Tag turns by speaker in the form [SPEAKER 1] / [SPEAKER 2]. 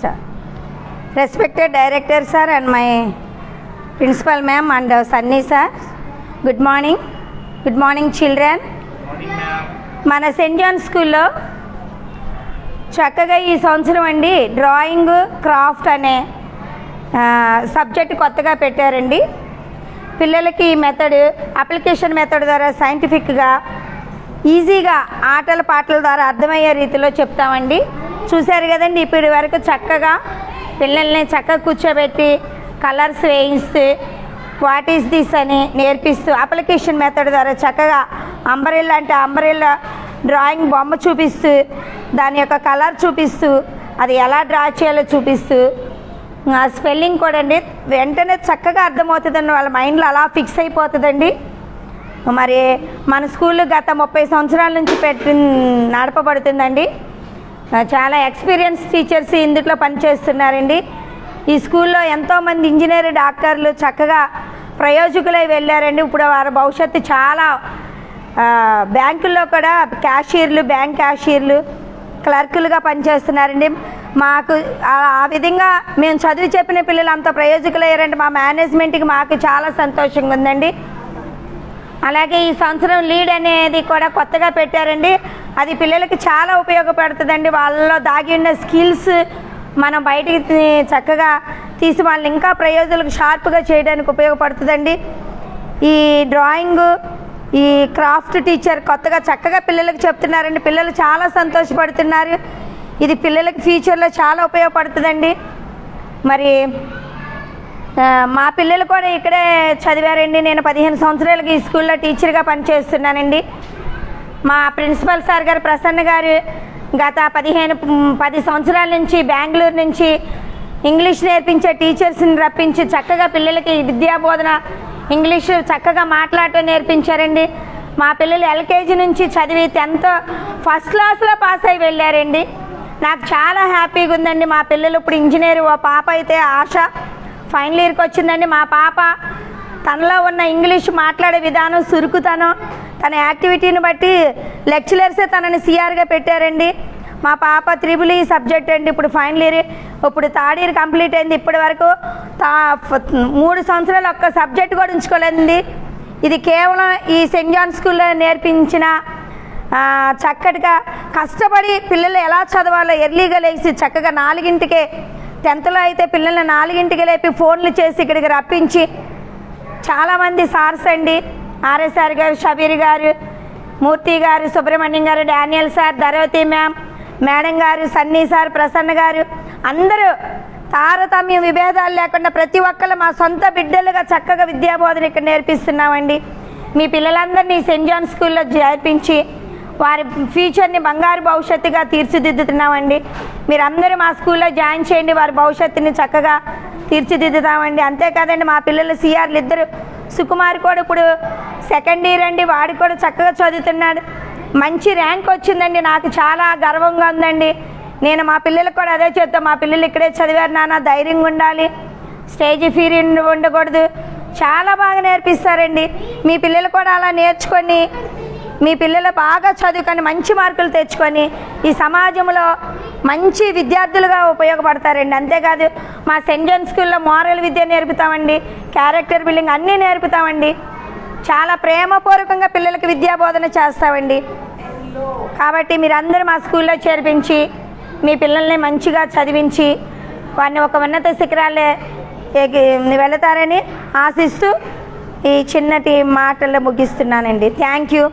[SPEAKER 1] sir. Respected director sir and my principal ma'am and Sunny sir. Good morning. Good morning children. మన Saint John స్కూల్లో చక్కగా ఈ సంవత్సరం అండి డ్రాయింగ్ క్రాఫ్ట్ అనే సబ్జెక్ట్ కొత్తగా పెట్టారండి. పిల్లలకి ఈ మెథడ్ అప్లికేషన్ మెథడ్ ద్వారా సైంటిఫిక్గా ఈజీగా ఆటల పాటల ద్వారా అర్థమయ్యే రీతిలో చెప్తామండి. చూశారు కదండి, ఇప్పటి వరకు చక్కగా పిల్లల్ని చక్కగా కూర్చోబెట్టి కలర్స్ వేయిస్తూ వాట్ ఈస్ దిస్ అని నేర్పిస్తూ అప్లికేషన్ మెథడ్ ద్వారా చక్కగా అంబరెల్లా అంటే అంబరెల్లా డ్రాయింగ్ బొమ్మ చూపిస్తూ దాని యొక్క కలర్ చూపిస్తూ అది ఎలా డ్రా చేయాలో చూపిస్తూ స్పెల్లింగ్ కూడా అండి వెంటనే చక్కగా అర్థమవుతుందండి, వాళ్ళ మైండ్లో అలా ఫిక్స్ అయిపోతుందండి. మరి మన స్కూల్లో గత 30 సంవత్సరాల నుంచి నడపబడుతుందండి. చాలా ఎక్స్పీరియన్స్ టీచర్స్ ఇందులో పనిచేస్తున్నారండి. ఈ స్కూల్లో ఎంతోమంది ఇంజనీర్ డాక్టర్లు చక్కగా ప్రయోజకులై వెళ్ళారండి. ఇప్పుడు వారి భవిష్యత్తు చాలా బ్యాంకుల్లో కూడా క్యాషియర్లు, బ్యాంక్ క్యాషియర్లు, క్లర్కులుగా పనిచేస్తున్నారండి. మాకు ఆ విధంగా మేము చదివి చెప్పిన పిల్లలు అంత ప్రయోజకులయ్యారండి. మా మేనేజ్మెంట్కి మాకు చాలా సంతోషంగా ఉందండి. అలాగే ఈ సంవత్సరం లీడ్ అనేది కూడా కొత్తగా పెట్టారండి. అది పిల్లలకి చాలా ఉపయోగపడుతుందండి. వాళ్ళలో దాగి ఉన్న స్కిల్స్ మనం బయటికి చక్కగా తీసి వాళ్ళని ఇంకా ప్రయోజకులకు షార్ప్గా చేయడానికి ఉపయోగపడుతుందండి. ఈ డ్రాయింగ్ ఈ క్రాఫ్ట్ టీచర్ కొత్తగా చక్కగా పిల్లలకు చెప్తున్నారండి. పిల్లలు చాలా సంతోషపడుతున్నారు. ఇది పిల్లలకి ఫ్యూచర్లో చాలా ఉపయోగపడుతుందండి. మరి మా పిల్లలు కూడా ఇక్కడే చదివారండి. నేను 15 సంవత్సరాలకి ఈ స్కూల్లో టీచర్గా పనిచేస్తున్నానండి. మా ప్రిన్సిపల్ సార్ గారు ప్రసన్న గారు గత 10 సంవత్సరాల నుంచి బెంగళూరు నుంచి ఇంగ్లీష్ నేర్పించే టీచర్స్ని రప్పించి చక్కగా పిల్లలకి విద్యాబోధన ఇంగ్లీషు చక్కగా మాట్లాడటం నేర్పించారండి. మా పిల్లలు ఎల్కేజీ నుంచి చదివి 10th ఫస్ట్ క్లాస్లో పాస్ అయి వెళ్ళారండి. నాకు చాలా హ్యాపీగా ఉందండి. మా పిల్లలు ఇప్పుడు ఇంజనీర్, ఓ పాప అయితే ఆశ ఫైనల్ ఇయర్కి వచ్చిందండి. మా పాప తనలో ఉన్న ఇంగ్లీష్ మాట్లాడే విధానం, సురుకుతనం, తన యాక్టివిటీని బట్టి లెక్చరర్సే తనని సిఆర్గా పెట్టారండి. మా పాప త్రిబుల్ సబ్జెక్ట్ అండి. ఇప్పుడు ఫైనల్ ఇయర్, ఇప్పుడు 3rd ఇయర్ కంప్లీట్ అయింది. ఇప్పటి వరకు 3 సంవత్సరాలు ఒక్క సబ్జెక్ట్ కూడా ఉంచుకోలేదండి. ఇది కేవలం ఈ సెయింట్ జాన్ స్కూల్లో నేర్పించిన చక్కటిగా కష్టపడి పిల్లలు ఎలా చదవాలో ఎర్లీగా లేచి చక్కగా 4ంటికే 10thలో అయితే పిల్లల్ని 4ంటికి లేపి ఫోన్లు చేసి ఇక్కడికి రప్పించి చాలామంది సార్స్ అండి, ఆర్ఎస్ఆర్ గారు, షబీర్ గారు, మూర్తి గారు, సుబ్రహ్మణ్యం గారు, డానియల్ సార్, ధరవతి మ్యామ్, మేడం గారు, సన్నీ సార్, ప్రసన్న గారు అందరూ తారతమ్య విభేదాలు లేకుండా ప్రతి ఒక్కళ్ళు మా సొంత బిడ్డలుగా చక్కగా విద్యాబోధన ఇక్కడ నేర్పిస్తున్నామండి. మీ పిల్లలందరినీ సెయింట్ జాన్ స్కూల్లో చేర్పించి వారి ఫ్యూచర్ని బంగారు భవిష్యత్తుగా తీర్చిదిద్దుతున్నామండి. మీరందరూ మా స్కూల్లో జాయిన్ చేయండి, వారి భవిష్యత్తుని చక్కగా తీర్చిదిద్దుతామండి. అంతేకాదండి, మా పిల్లలు సిఆర్లు ఇద్దరు, సుకుమార్ కూడా ఇప్పుడు 2nd ఇయర్ అండి, వాడు కూడా చక్కగా చదువుతున్నాడు. మంచి ర్యాంక్ వచ్చిందండి. నాకు చాలా గర్వంగా ఉందండి. నేను మా పిల్లలకు కూడా అదే చెప్తాను, మా పిల్లలు ఇక్కడే చదివారు నాన్న, ధైర్యంగా ఉండాలి, స్టేజ్ ఫియర్ ఉండకూడదు, చాలా బాగా నేర్పిస్తారండి. మీ పిల్లలు కూడా అలా నేర్చుకొని మీ పిల్లలు బాగా చదువుకొని మంచి మార్కులు తెచ్చుకొని ఈ సమాజంలో మంచి విద్యార్థులుగా ఉపయోగపడతారండి. అంతేకాదు మా సెయింట్ జాన్ స్కూల్లో మోరల్ విద్య నేర్పుతామండి, క్యారెక్టర్ బిల్డింగ్ అన్నీ నేర్పుతామండి. చాలా ప్రేమపూర్వకంగా పిల్లలకి విద్యాబోధన చేస్తామండి. కాబట్టి మీరందరూ మా స్కూల్లో చేర్పించి మీ పిల్లల్ని మంచిగా చదివించి వారిని ఒక ఉన్నత శిఖరాలే వెళతారని ఆశిస్తూ ఈ చిన్నటి మాటలు ముగిస్తున్నానండి. Thank you.